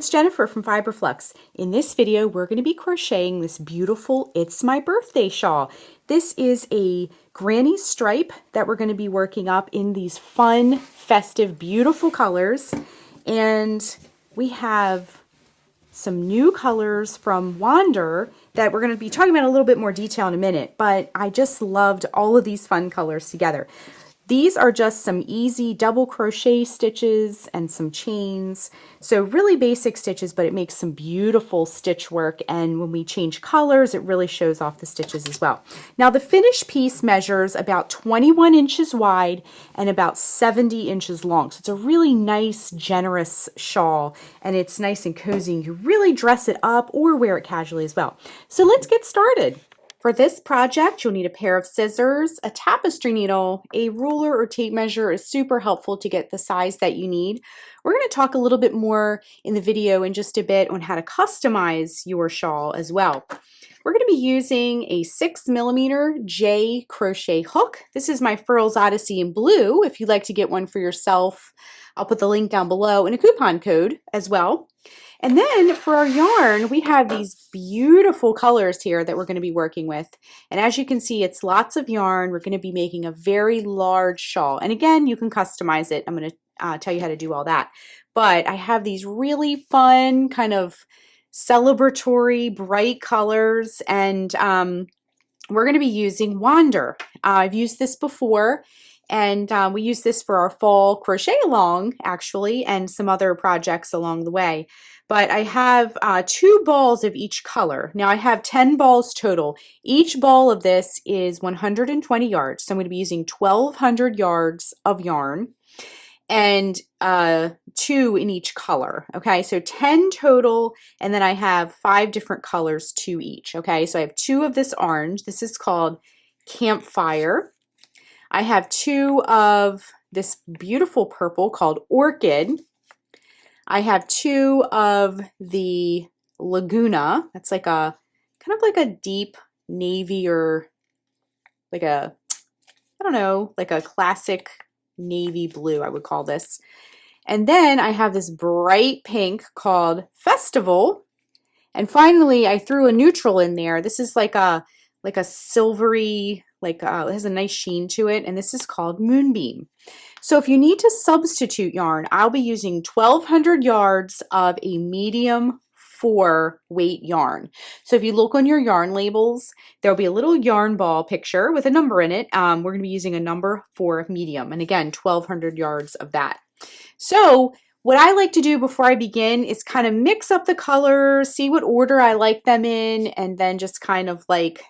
it's Jennifer from Flux. In this video, we're going to be crocheting this beautiful It's My Birthday shawl. This is a granny stripe that we're going to be working up in these fun, festive, beautiful colors. And we have some new colors from Wander that we're going to be talking about in a little bit more detail in a minute, but I just loved all of these fun colors together. These are just some easy double crochet stitches and some chains. So really basic stitches, but it makes some beautiful stitch work. And when we change colors, it really shows off the stitches as well. Now the finished piece measures about 21 inches wide and about 70 inches long. So it's a really nice, generous shawl, and it's nice and cozy. You can really dress it up or wear it casually as well. So let's get started. For this project, you'll need a pair of scissors, a tapestry needle, a ruler or tape measure is super helpful to get the size that you need. We're going to talk a little bit more in the video in just a bit on how to customize your shawl as well. We're going to be using a 6mm J crochet hook. This is my Furls Odyssey in blue. If you'd like to get one for yourself, I'll put the link down below and a coupon code as well. And then for our yarn, we have these beautiful colors here that we're going to be working with. And as you can see, it's lots of yarn. We're going to be making a very large shawl. And again, you can customize it. I'm going to tell you how to do all that. But I have these really fun kind of celebratory bright colors. And we're going to be using Wander. I've used this before. And we use this for our fall crochet along, actually, and some other projects along the way. But I have 2 balls of each color. Now I have 10 balls total. Each ball of this is 120 yards. So I'm going to be using 1,200 yards of yarn and 2 in each color. Okay, so 10 total, and then I have 5 different colors, 2 each. Okay, so I have 2 of this orange. This is called Campfire. I have 2 of this beautiful purple called Orchid. I have 2 of the Laguna. That's like a kind of like a deep navy, or like a, I don't know, like a classic navy blue, I would call this. And then I have this bright pink called Festival. And finally, I threw a neutral in there. This is like a silvery, it has a nice sheen to it, and this is called Moonbeam. So if you need to substitute yarn, I'll be using 1,200 yards of a medium 4 weight yarn. So if you look on your yarn labels, there'll be a little yarn ball picture with a number in it. We're going to be using a number 4 medium, and again, 1,200 yards of that. So what I like to do before I begin is kind of mix up the colors, see what order I like them in, and then just kind of like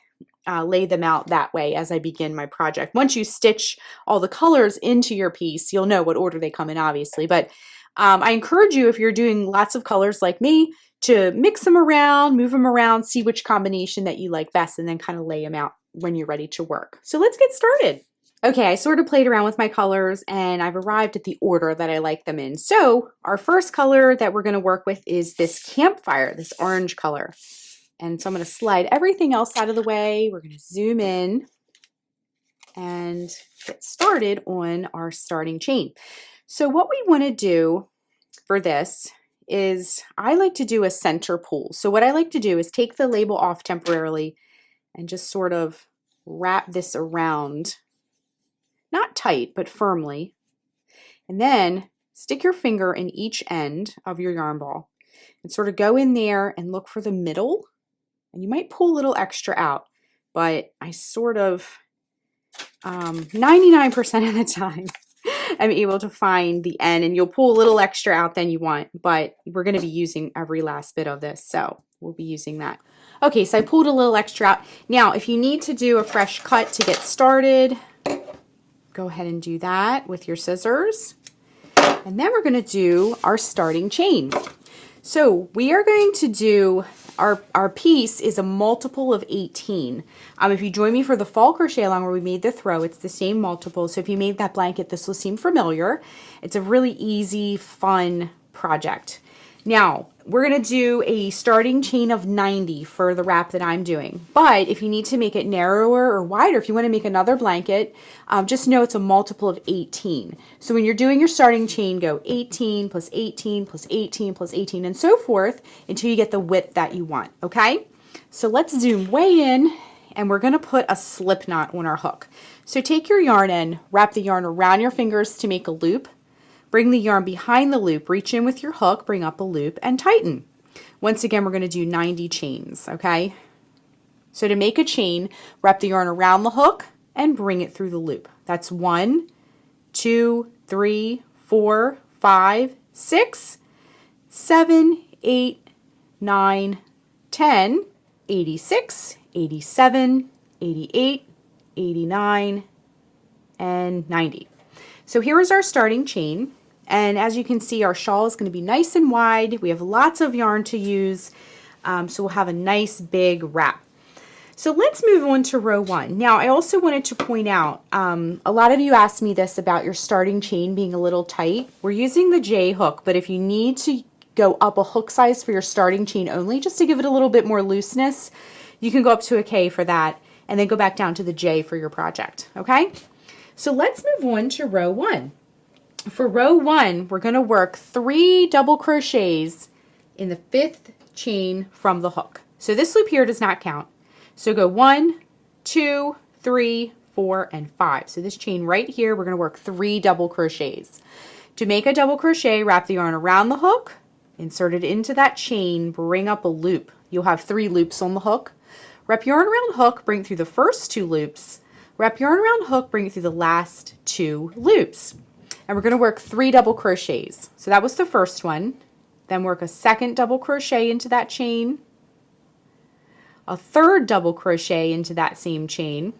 lay them out that way as I begin my project. Once you stitch all the colors into your piece, you'll know what order they come in, obviously. But I encourage you, if you're doing lots of colors like me, to mix them around, move them around, see which combination that you like best, and then kind of lay them out when you're ready to work. So let's get started. Okay, I sort of played around with my colors, and I've arrived at the order that I like them in. So our first color that we're going to work with is this Campfire, this orange color. And so I'm going to slide everything else out of the way. We're going to zoom in and get started on our starting chain. So what we want to do for this is, I like to do a center pull. So what I like to do is take the label off temporarily and just sort of wrap this around, not tight, but firmly. And then stick your finger in each end of your yarn ball and sort of go in there and look for the middle. And you might pull a little extra out, but I sort of 99% of the time I'm able to find the end, and you'll pull a little extra out than you want, but we're going to be using every last bit of this, so we'll be using that. Okay, so I pulled a little extra out. Now, if you need to do a fresh cut to get started, go ahead and do that with your scissors. And then we're going to do our starting chain. So we are going to do, our piece is a multiple of 18. If you join me for the fall crochet along where we made the throw, it's the same multiple. So if you made that blanket, this will seem familiar. It's a really easy, fun project. Now, We're going to do a starting chain of 90 for the wrap that I'm doing. But if you need to make it narrower or wider, if you want to make another blanket, just know it's a multiple of 18. So when you're doing your starting chain, go 18 plus 18 plus 18 plus 18 and so forth until you get the width that you want, okay? So let's zoom way in, and we're going to put a slip knot on our hook. So take your yarn end, wrap the yarn around your fingers to make a loop. Bring the yarn behind the loop, reach in with your hook, bring up a loop, and tighten. Once again, we're going to do 90 chains, okay? So to make a chain, wrap the yarn around the hook and bring it through the loop. That's 1, 2, 3, 4, 5, 6, 7, 8, 9, 10, 86, 87, 88, 89, and 90. So here is our starting chain. And as you can see, our shawl is going to be nice and wide. We have lots of yarn to use, so we'll have a nice big wrap. So let's move on to row 1. Now, I also wanted to point out, a lot of you asked me this about your starting chain being a little tight. We're using the J hook, but if you need to go up a hook size for your starting chain only, just to give it a little bit more looseness, you can go up to a K for that, and then go back down to the J for your project, okay? So let's move on to row 1. For row 1, we're going to work 3 double crochets in the 5th chain from the hook. So this loop here does not count. So go 1, 2, 3, 4, and 5. So this chain right here, we're going to work 3 double crochets. To make a double crochet, wrap the yarn around the hook, insert it into that chain, bring up a loop. You'll have 3 loops on the hook. Wrap yarn around hook, bring it through the first 2 loops. Wrap yarn around hook, bring it through the last 2 loops. And we're going to work 3 double crochets. So that was the first one. Then work a second double crochet into that chain, a third double crochet into that same chain.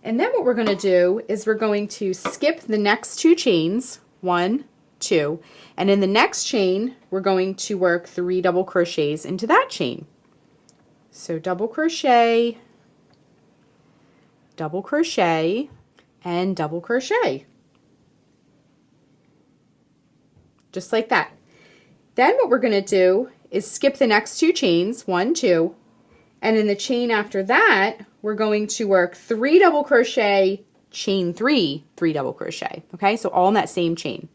And then what we're going to do is we're going to skip the next 2 chains, 1, 2, and in the next chain we're going to work 3 double crochets into that chain. So double crochet, and double crochet. Just like that. Then what we're going to do is skip the next 2 chains, 1, 2, and in the chain after that, we're going to work 3 double crochet, chain 3, 3 double crochet. Okay, so all in that same chain.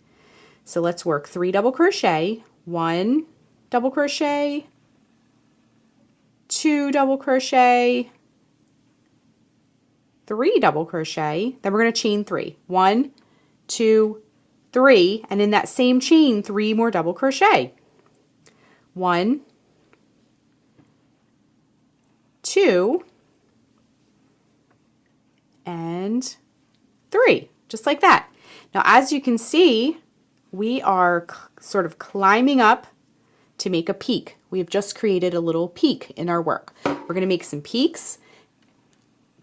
So let's work 3 double crochet, 1 double crochet, 2 double crochet, 3 double crochet, then we're going to chain 3, 1, 2, 3, and in that same chain 3 more double crochet, 1, 2, and 3, just like that. Now as you can see, we are sort of climbing up to make a peak. We have just created a little peak in our work. We're going to make some peaks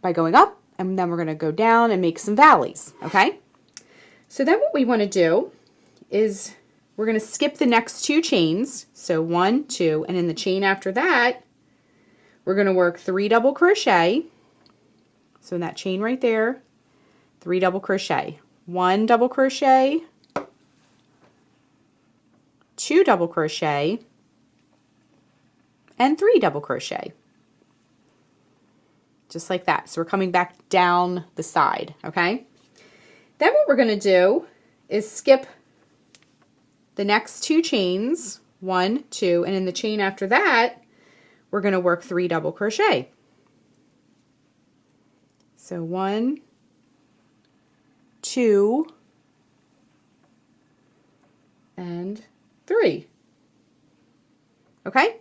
by going up, and then we're going to go down and make some valleys, okay? So then what we want to do is we're going to skip the next 2 chains, so 1, 2, and in the chain after that, we're going to work 3 double crochet. So in that chain right there, 3 double crochet, 1 double crochet, 2 double crochet, and 3 double crochet. Just like that. So we're coming back down the side, okay? Then what we're going to do is skip the next 2 chains, 1, 2, and in the chain after that, we're going to work 3 double crochet. So 1, 2, and 3. Okay?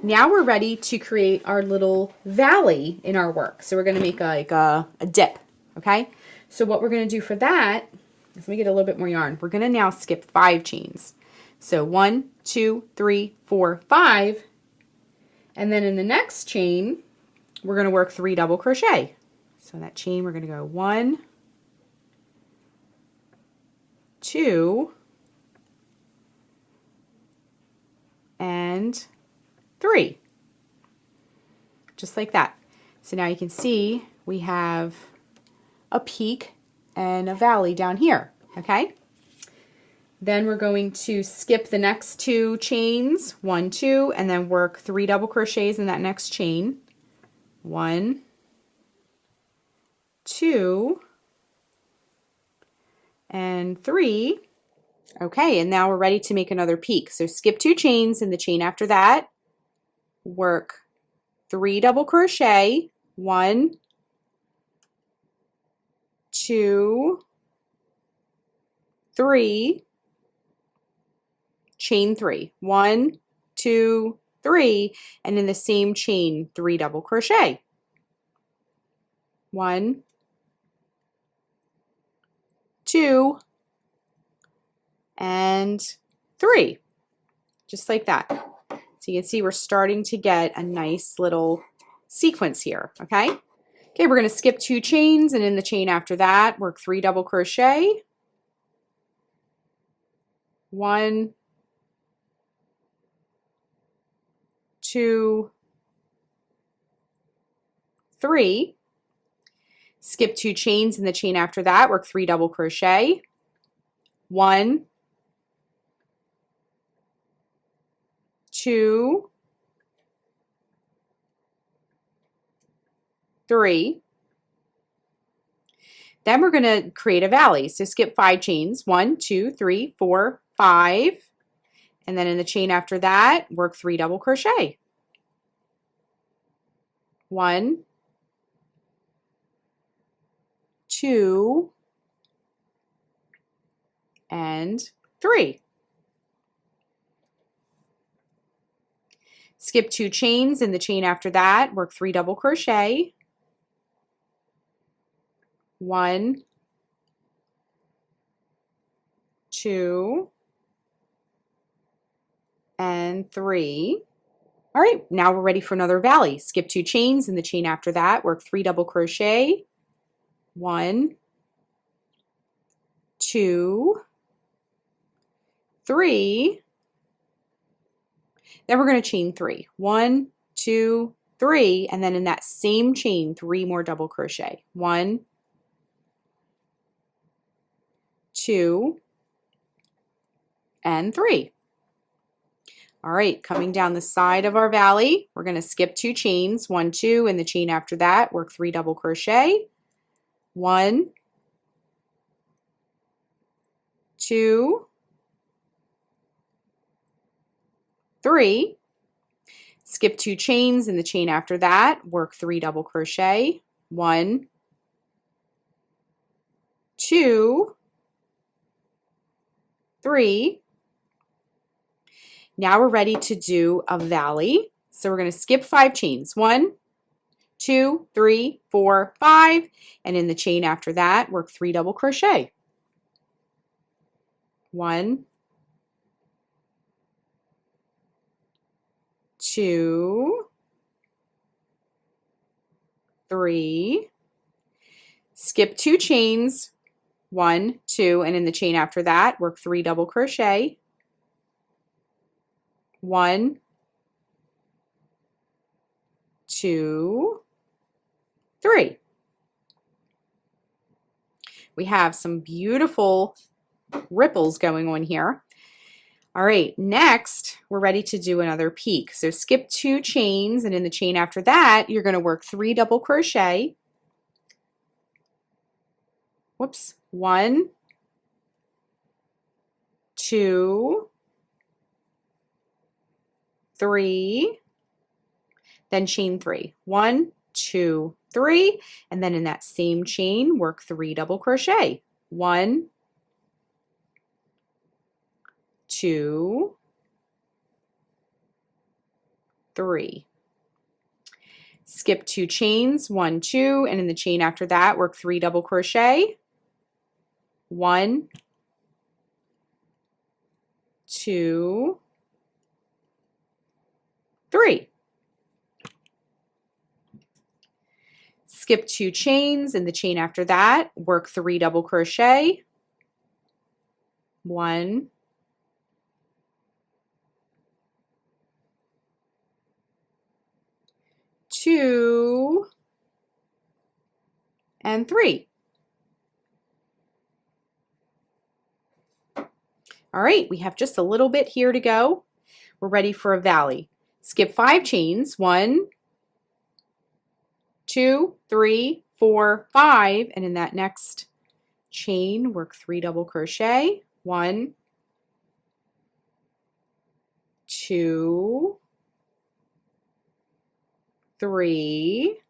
Now we're ready to create our little valley in our work. So we're going to make like a dip, okay? So what we're going to do for that, let me get a little bit more yarn. We're going to now skip 5 chains. So 1, 2, 3, 4, 5. And then in the next chain, we're going to work 3 double crochet. So in that chain, we're going to go 1, 2, and 3. Just like that. So now you can see we have a peak and a valley down here, okay? Then we're going to skip the next 2 chains, 1, 2, and then work 3 double crochets in that next chain. 1, 2, and 3. Okay, and now we're ready to make another peak. So skip 2 chains in the chain after that, work 3 double crochet, 1, 2, 3, chain 3, 1, 2, 3, and in the same chain 3 double crochet. 1, 2, and 3, just like that. So you can see we're starting to get a nice little sequence here, okay? Okay, we're going to skip 2 chains, and in the chain after that, work 3 double crochet. 1, 2, 3. Skip 2 chains in the chain after that, work 3 double crochet. 1, 2, 3. Then we're going to create a valley. So skip 5 chains, 1, 2, 3, 4, 5. And then in the chain after that, work 3 double crochet. 1, 2, and 3. Skip 2 chains in the chain after that, work 3 double crochet. 1, 2, and 3. All right, now we're ready for another valley. Skip 2 chains in the chain after that, work 3 double crochet. 1, 2, 3. Then we're going to chain 3. 1, 2, 3, and then in that same chain, 3 more double crochet. 1, 2, and 3. All right, coming down the side of our valley, we're going to skip 2 chains, 1, 2, in the chain after that, work 3 double crochet. 1, 2, 3. Skip 2 chains in the chain after that, work 3 double crochet. 1, 2, 3. Now we're ready to do a valley. So we're going to skip 5 chains. 1, 2, 3, 4, 5. And in the chain after that, work 3 double crochet. 1, 2, 3. Skip 2 chains. 1, 2, and in the chain after that, work 3 double crochet. 1, 2, 3. We have some beautiful ripples going on here. All right, next we're ready to do another peak. So skip 2 chains, and in the chain after that, you're going to work 3 double crochet. Whoops, 1, 2, 3, then chain 3. 1, 2, 3, and then in that same chain, work 3 double crochet. 1, 2, 3. Skip 2 chains, 1, 2, and in the chain after that, work 3 double crochet. 1, 2, 3. Skip 2 chains in the chain after that, work 3 double crochet. 1, 2, and 3. All right, we have just a little bit here to go. We're ready for a valley. Skip 5 chains, 1, 2, 3, 4, 5, and in that next chain, work 3 double crochet, 1, 2, 3,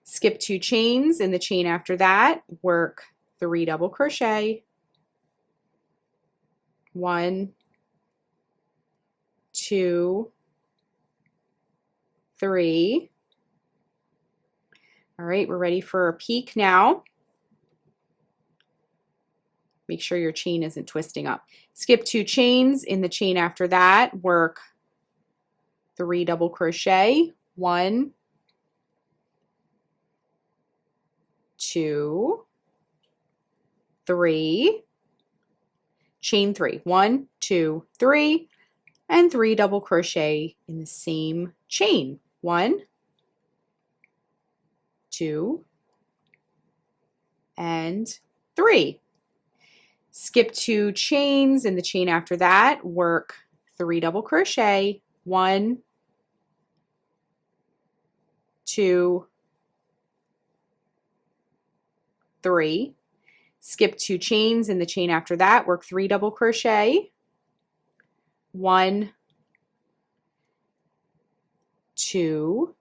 skip 2 chains, in the chain after that, work 3 double crochet, 1, 2, 3. All right, we're ready for a peak now. Make sure your chain isn't twisting up. Skip 2 chains, in the chain after that, work 3 double crochet, 1, 2, 3, chain 3, 1, 2, 3, and 3 double crochet in the same chain, 1, 2, and 3. Skip 2 chains, in the chain after that, work 3 double crochet, 1, 2, 3. Skip 2 chains, in the chain after that, work 3 double crochet, 1, 2,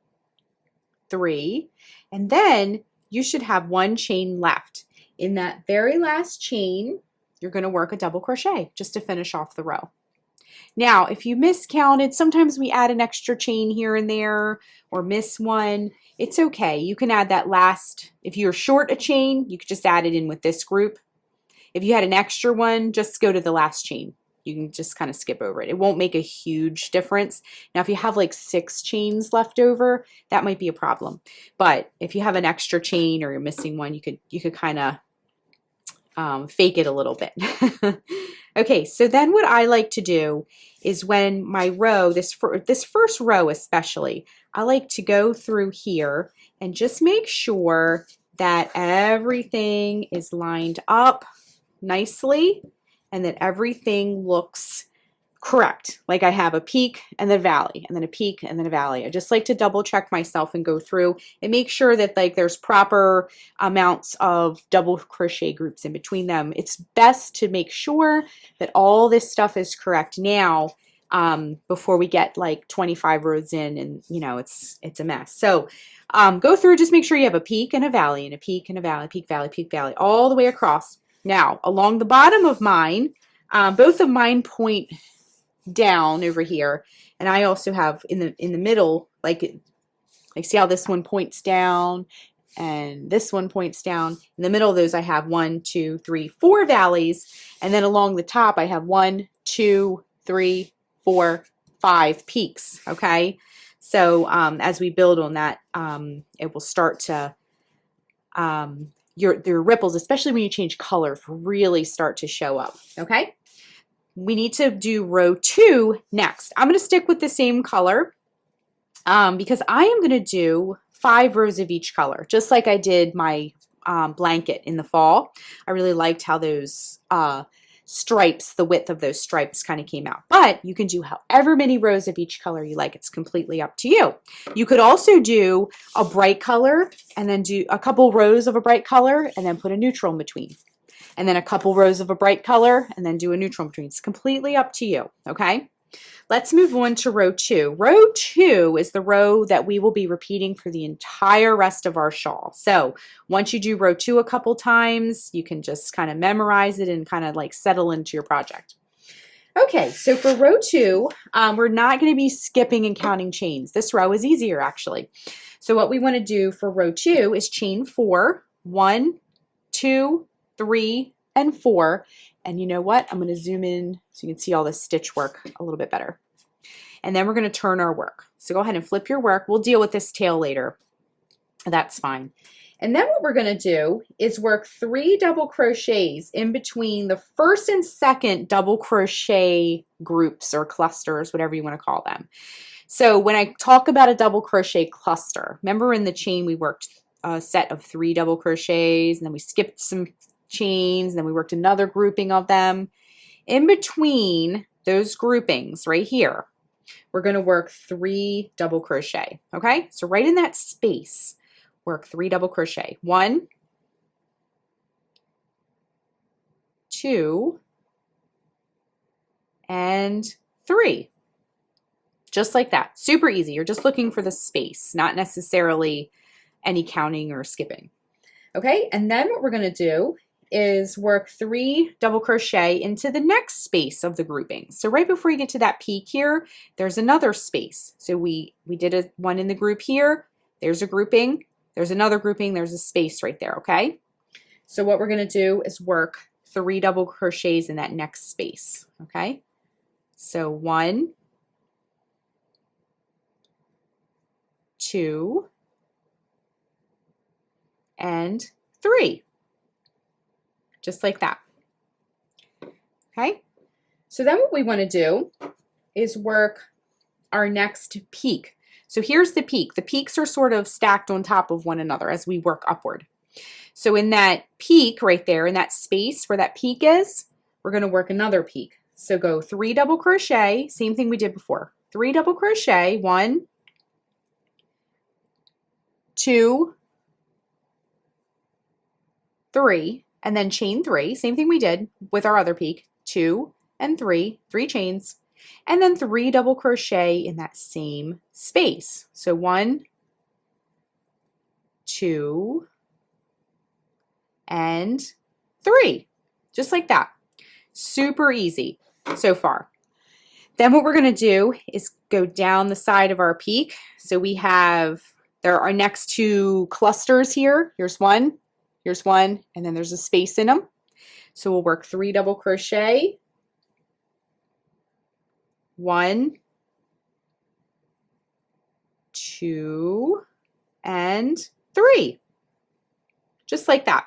3, and then you should have 1 chain left. In that very last chain, you're going to work a double crochet just to finish off the row. Now, if you miscounted, sometimes we add an extra chain here and there or miss one. It's okay. You can add that last. If you're short a chain, you could just add it in with this group. If you had an extra one, just go to the last chain. You can just kind of skip over it. It won't make a huge difference. Now, if you have like 6 chains left over, that might be a problem. But if you have an extra chain or you're missing one, you could kind of fake it a little bit. Okay, so then what I like to do is when my row, this first row especially, I like to go through here and just make sure that everything is lined up nicely and that everything looks correct. Like I have a peak and then a valley and then a peak and then a valley. I just like to double check myself and go through and make sure that like there's proper amounts of double crochet groups in between them. It's best to make sure that all this stuff is correct now before we get like 25 rows in and you know it's a mess. So go through, just make sure you have a peak and a valley and a peak and a valley, peak, valley, all the way across. Now along the bottom of mine, both of mine point down over here, and I also have in the middle, like see how this one points down and this one points down. In the middle of those I have 1, 2, 3, 4 valleys, and then along the top I have 1, 2, 3, 4, 5 peaks. Okay, so as we build on that, it will start to your ripples, especially when you change colors, really start to show up. Okay, we need to do row 2 next. I'm going to stick with the same color because I am going to do 5 rows of each color, just like I did my blanket in the fall. I really liked how those stripes, the width of those stripes kind of came out. But you can do however many rows of each color you like. It's completely up to you. You could also do a bright color and then do a couple rows of a bright color and then put a neutral in between. And then a couple rows of a bright color, and then do a neutral in between. It's completely up to you, okay? Let's move on to row 2. Row 2 is the row that we will be repeating for the entire rest of our shawl. So once you do row 2 a couple times, you can just kind of memorize it and kind of like settle into your project. Okay, so for row 2, we're not going to be skipping and counting chains. This row is easier actually. So what we want to do for row 2 is chain 4, 1, 2, 3, and 4. And you know what? I'm going to zoom in so you can see all the stitch work a little bit better. And then we're going to turn our work. So go ahead and flip your work. We'll deal with this tail later. That's fine. And then what we're going to do is work 3 double crochets in between the first and second double crochet groups or clusters, whatever you want to call them. So when I talk about a double crochet cluster, remember in the chain we worked a set of 3 double crochets, and then we skipped some chains, and then we worked another grouping of them. In between those groupings right here, we're going to work 3 double crochet. Okay, so right in that space, work 3 double crochet. 1, 2, and 3. Just like that. Super easy. You're just looking for the space, not necessarily any counting or skipping. Okay, and then what we're going to do is work 3 double crochet into the next space of the grouping. So right before you get to that peak here, there's another space. So we did one in the group here. There's a grouping. There's another grouping. There's a space right there, okay? So what we're going to do is work 3 double crochets in that next space, okay? So 1, 2, and 3. Just like that. Okay, so then what we want to do is work our next peak. So here's the peak. The peaks are sort of stacked on top of one another as we work upward. So in that peak right there, in that space where that peak is, we're going to work another peak. So go 3 double crochet, same thing we did before. 3 double crochet, 1, 2, 3, and then chain 3, same thing we did with our other peak, 2 and 3, 3 chains, and then 3 double crochet in that same space. So 1, 2, and 3, just like that. Super easy so far. Then what we're going to do is go down the side of our peak. So we have, there are our next 2 clusters here. Here's one, and then there's a space in them. So we'll work 3 double crochet, 1, 2, and 3, just like that.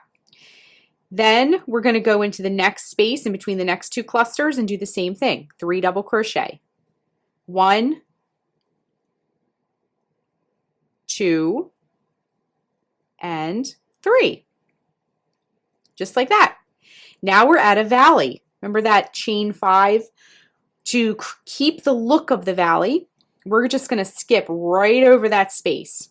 Then we're going to go into the next space in between the next 2 clusters and do the same thing. 3 double crochet, 1, 2, and 3, just like that. Now we're at a valley. Remember that chain 5? To keep the look of the valley, we're just going to skip right over that space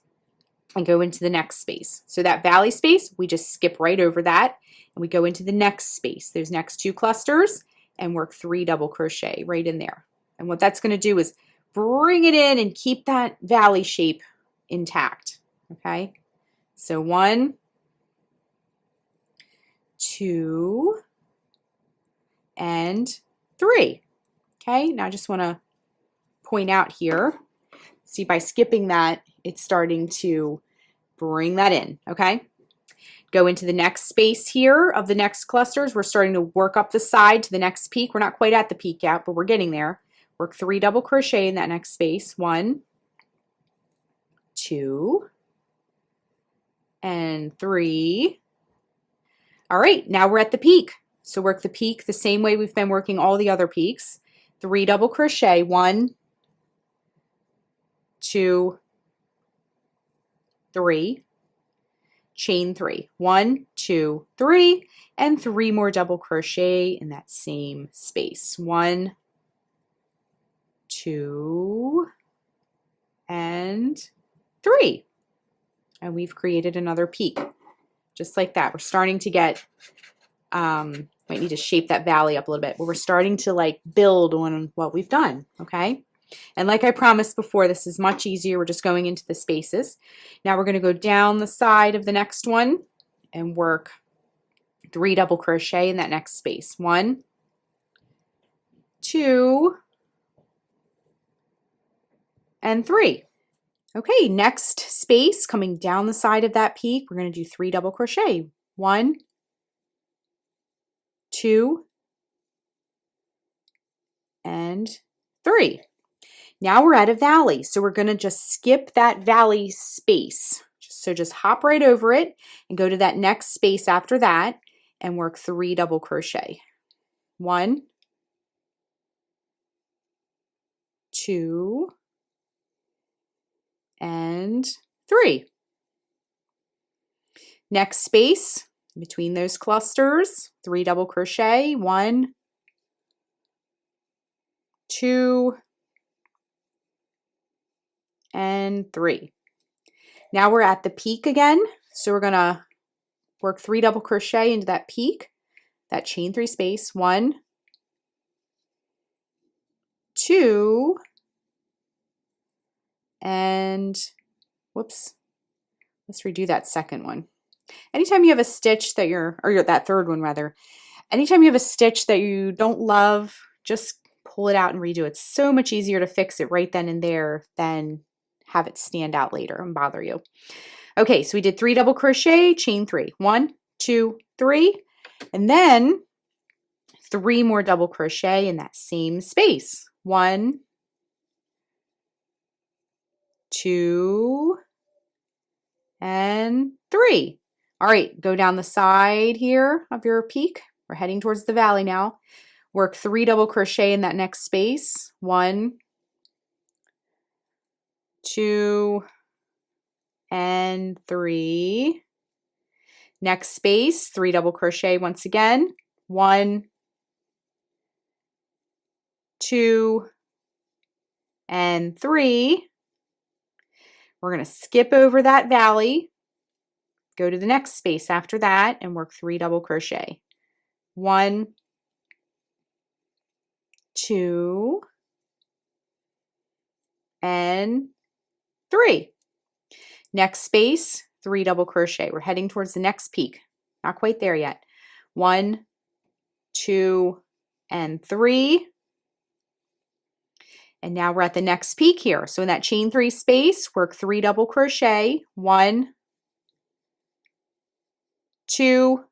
and go into the next space. So that valley space, we just skip right over that and we go into the next space, those next 2 clusters, and work 3 double crochet right in there. And what that's going to do is bring it in and keep that valley shape intact. Okay, so 1, 2, and 3. Okay, now I just want to point out here, see by skipping that, it's starting to bring that in, okay? Go into the next space here of the next clusters. We're starting to work up the side to the next peak. We're not quite at the peak yet, but we're getting there. Work 3 double crochet in that next space. 1, 2, and 3. All right, now we're at the peak. So work the peak the same way we've been working all the other peaks. 3 double crochet, 1, 2, 3, chain 3, 1, 2, 3, and 3 more double crochet in that same space. 1, 2, and 3. And we've created another peak, just like that. We're starting to get, might need to shape that valley up a little bit, but we're starting to like build on what we've done, okay? And like I promised before, this is much easier. We're just going into the spaces. Now we're going to go down the side of the next one and work 3 double crochet in that next space. 1, 2, and 3. Okay, next space coming down the side of that peak, we're going to do 3 double crochet. 1, 2, and 3. Now we're at a valley, so we're going to just skip that valley space. So just hop right over it and go to that next space after that and work 3 double crochet. 1, 2, and 3. Next space, between those clusters, 3 double crochet, 1, 2, and 3. Now we're at the peak again, so we're going to work 3 double crochet into that peak, that chain 3 space, 1, 2, and whoops, let's redo that second one. Anytime you have a stitch that that third one rather, anytime you have a stitch that you don't love, just pull it out and redo it. It's so much easier to fix it right then and there than have it stand out later and bother you. Okay, so we did 3 double crochet, chain 3, 1, 2, 3, and then 3 more double crochet in that same space, 1, 2, and 3. All right, go down the side here of your peak. We're heading towards the valley now. Work 3 double crochet in that next space, 1, 2, and 3. Next space, 3 double crochet once again, 1, 2, and 3. We're going to skip over that valley, go to the next space after that, and work 3 double crochet. 1, 2, and 3. Next space, 3 double crochet. We're heading towards the next peak. Not quite there yet. 1, 2, and 3. And now we're at the next peak here. So in that chain 3 space, work 3 double crochet, 1, 2,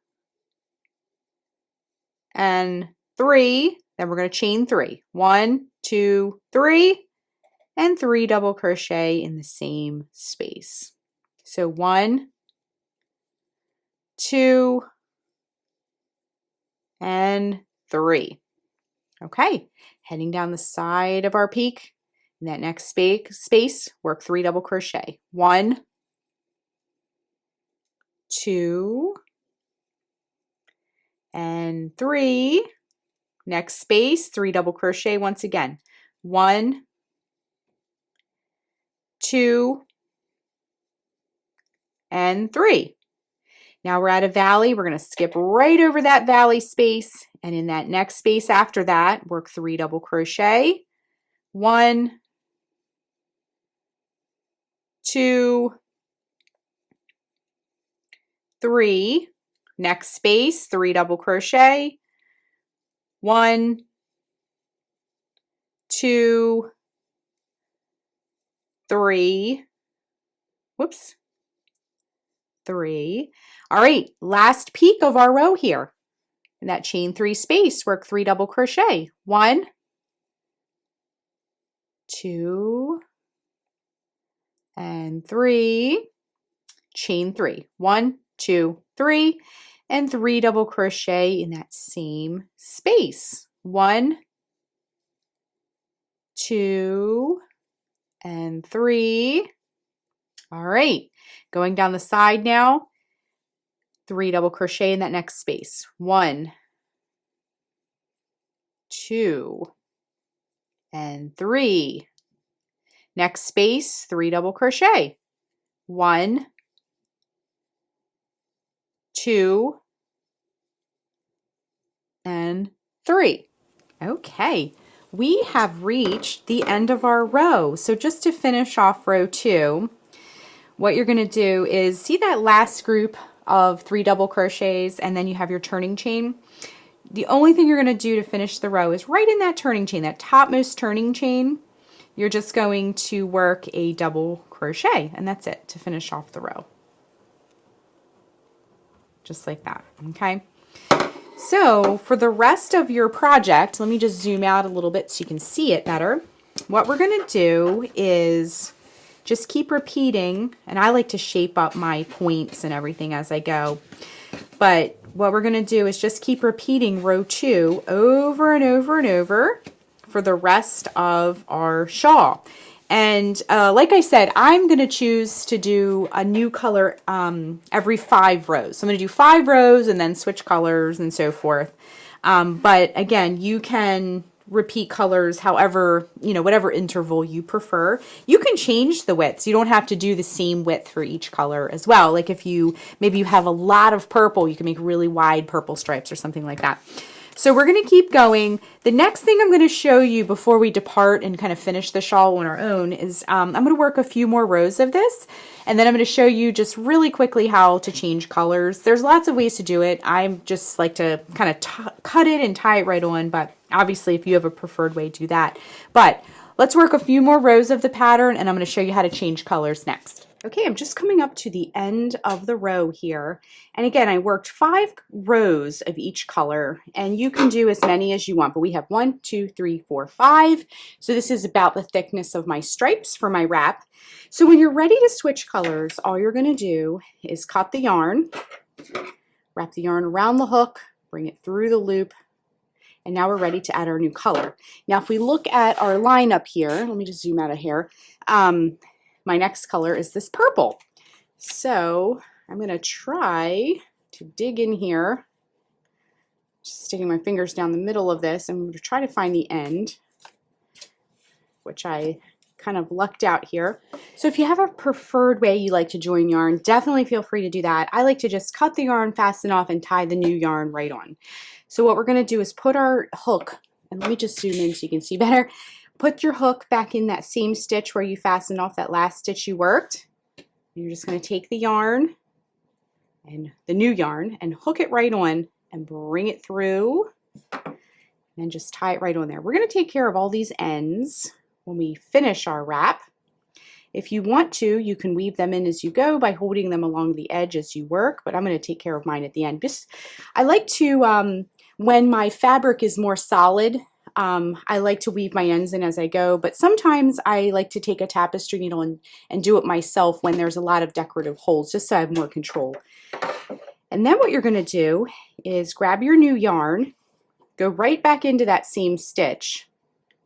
and 3. Then we're going to chain 3, 1, 2, 3, and 3 double crochet in the same space. So 1, 2, and 3. Okay, heading down the side of our peak. In that next space, work 3 double crochet. 1, 2, and 3. Next space, 3 double crochet once again. 1, 2, and 3. Now we're at a valley. We're going to skip right over that valley space, and in that next space after that, work 3 double crochet. 1, 2, 3. Next space, 3 double crochet. 1, 2, 3. Whoops. 3. All right, last peak of our row here. In that chain 3 space, work 3 double crochet. 1, 2, and 3. Chain 3. 1, 2, 3, and 3 double crochet in that same space. 1, 2, and 3. All right, going down the side now, 3 double crochet in that next space. 1, 2, and 3. Next space, 3 double crochet. 1, 2, and 3. Okay, we have reached the end of our row. So just to finish off row 2, what you're going to do is see that last group of 3 double crochets and then you have your turning chain. The only thing you're going to do to finish the row is right in that turning chain, that topmost turning chain, you're just going to work a double crochet, and that's it to finish off the row. Just like that, okay? So for the rest of your project, let me just zoom out a little bit so you can see it better. What we're going to do is just keep repeating, and I like to shape up my points and everything as I go, but what we're going to do is just keep repeating row 2 over and over and over for the rest of our shawl. And like I said, I'm going to choose to do a new color every 5 rows. So I'm going to do 5 rows and then switch colors and so forth. But again, you can repeat colors however, whatever interval you prefer. You can change the widths. You don't have to do the same width for each color as well. Like if maybe you have a lot of purple, you can make really wide purple stripes or something like that. So we're going to keep going. The next thing I'm going to show you before we depart and kind of finish the shawl on our own is I'm going to work a few more rows of this, and then I'm going to show you just really quickly how to change colors. There's lots of ways to do it. I just like to kind of cut it and tie it right on, but obviously if you have a preferred way, do that. But let's work a few more rows of the pattern, and I'm going to show you how to change colors next. Okay, I'm just coming up to the end of the row here. And again, I worked 5 rows of each color, and you can do as many as you want, but we have 1, 2, 3, 4, 5. So this is about the thickness of my stripes for my wrap. So when you're ready to switch colors, all you're gonna do is cut the yarn, wrap the yarn around the hook, bring it through the loop, and now we're ready to add our new color. Now, if we look at our line up here, let me just zoom out of here. My next color is this purple. So I'm going to try to dig in here, just sticking my fingers down the middle of this. I'm going to try to find the end, which I kind of lucked out here. So if you have a preferred way you like to join yarn, definitely feel free to do that. I like to just cut the yarn, fasten off, and tie the new yarn right on. So what we're going to do is put our hook, and let me just zoom in so you can see better. Put your hook back in that same stitch where you fastened off that last stitch you worked. You're just going to take the yarn and the new yarn and hook it right on and bring it through, and then just tie it right on there. We're going to take care of all these ends when we finish our wrap. If you want to, you can weave them in as you go by holding them along the edge as you work, but I'm going to take care of mine at the end. I like to, when my fabric is more solid, I like to weave my ends in as I go, but sometimes I like to take a tapestry needle and do it myself when there's a lot of decorative holes, just so I have more control. And then what you're going to do is grab your new yarn, go right back into that same stitch,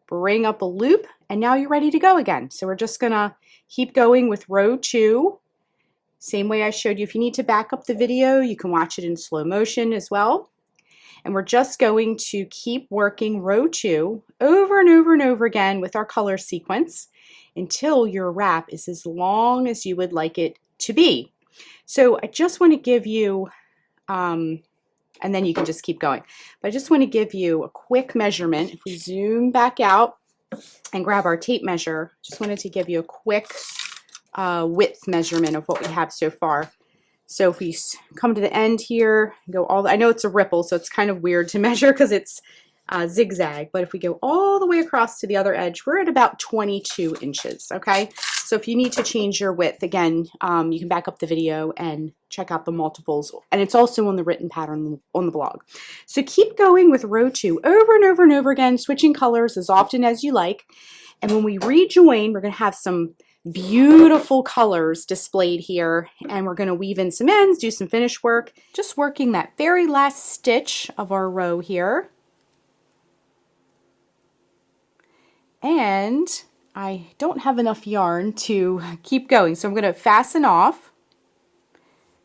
bring up a loop, and now you're ready to go again. So we're just going to keep going with row 2, same way I showed you. If you need to back up the video, you can watch it in slow motion as well. And we're just going to keep working row 2 over and over and over again with our color sequence until your wrap is as long as you would like it to be. So I just want to give you, and then you can just keep going, but I just want to give you a quick measurement. If we zoom back out and grab our tape measure, just wanted to give you a quick width measurement of what we have so far. So if we come to the end here, go I know it's a ripple, so it's kind of weird to measure because it's zigzag, but if we go all the way across to the other edge, we're at about 22 inches, okay? So if you need to change your width, again, you can back up the video and check out the multiples, and it's also on the written pattern on the blog. So keep going with row 2 over and over and over again, switching colors as often as you like, and when we rejoin, we're going to have some beautiful colors displayed here, and we're going to weave in some ends, do some finish work, just working that very last stitch of our row here. And I don't have enough yarn to keep going, so I'm going to fasten off,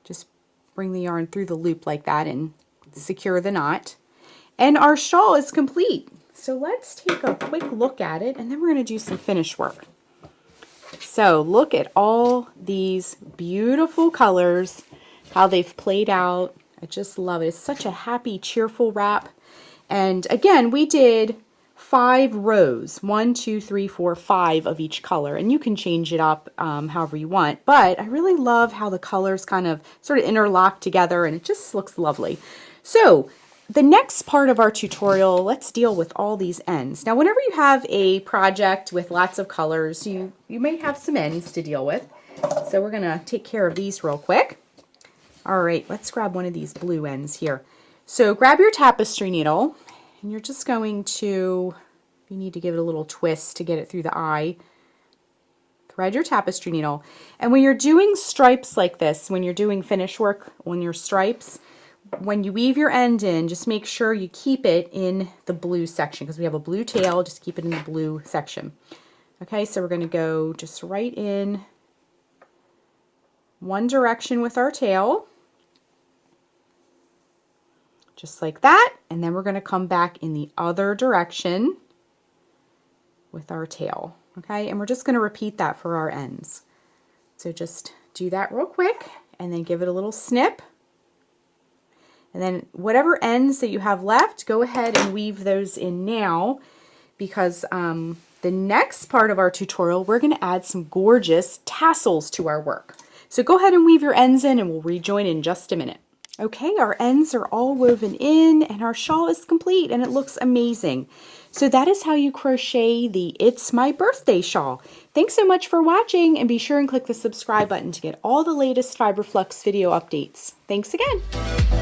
just bring the yarn through the loop like that and secure the knot, and our shawl is complete. So let's take a quick look at it, and then we're going to do some finish work. So look at all these beautiful colors, how they've played out. I just love it. It's such a happy, cheerful wrap. And again, we did 5 rows, 1, 2, 3, 4, 5 of each color, and you can change it up however you want. But I really love how the colors kind of sort of interlock together, and it just looks lovely. So the next part of our tutorial, let's deal with all these ends. Now, whenever you have a project with lots of colors, you may have some ends to deal with. So we're going to take care of these real quick. All right, let's grab one of these blue ends here. So grab your tapestry needle, and you're just going to, you need to give it a little twist to get it through the eye. Thread your tapestry needle. And when you're doing stripes like this, when you're doing finish work on your stripes, when you weave your end in, just make sure you keep it in the blue section, because we have a blue tail, just keep it in the blue section. Okay, so we're going to go just right in one direction with our tail, just like that, and then we're going to come back in the other direction with our tail. Okay, and we're just going to repeat that for our ends. So just do that real quick and then give it a little snip. And then whatever ends that you have left, go ahead and weave those in now, because the next part of our tutorial, we're going to add some gorgeous tassels to our work. So go ahead and weave your ends in and we'll rejoin in just a minute. Okay, our ends are all woven in and our shawl is complete and it looks amazing. So that is how you crochet the It's My Birthday shawl. Thanks so much for watching, and be sure and click the subscribe button to get all the latest Fiber Flux video updates. Thanks again.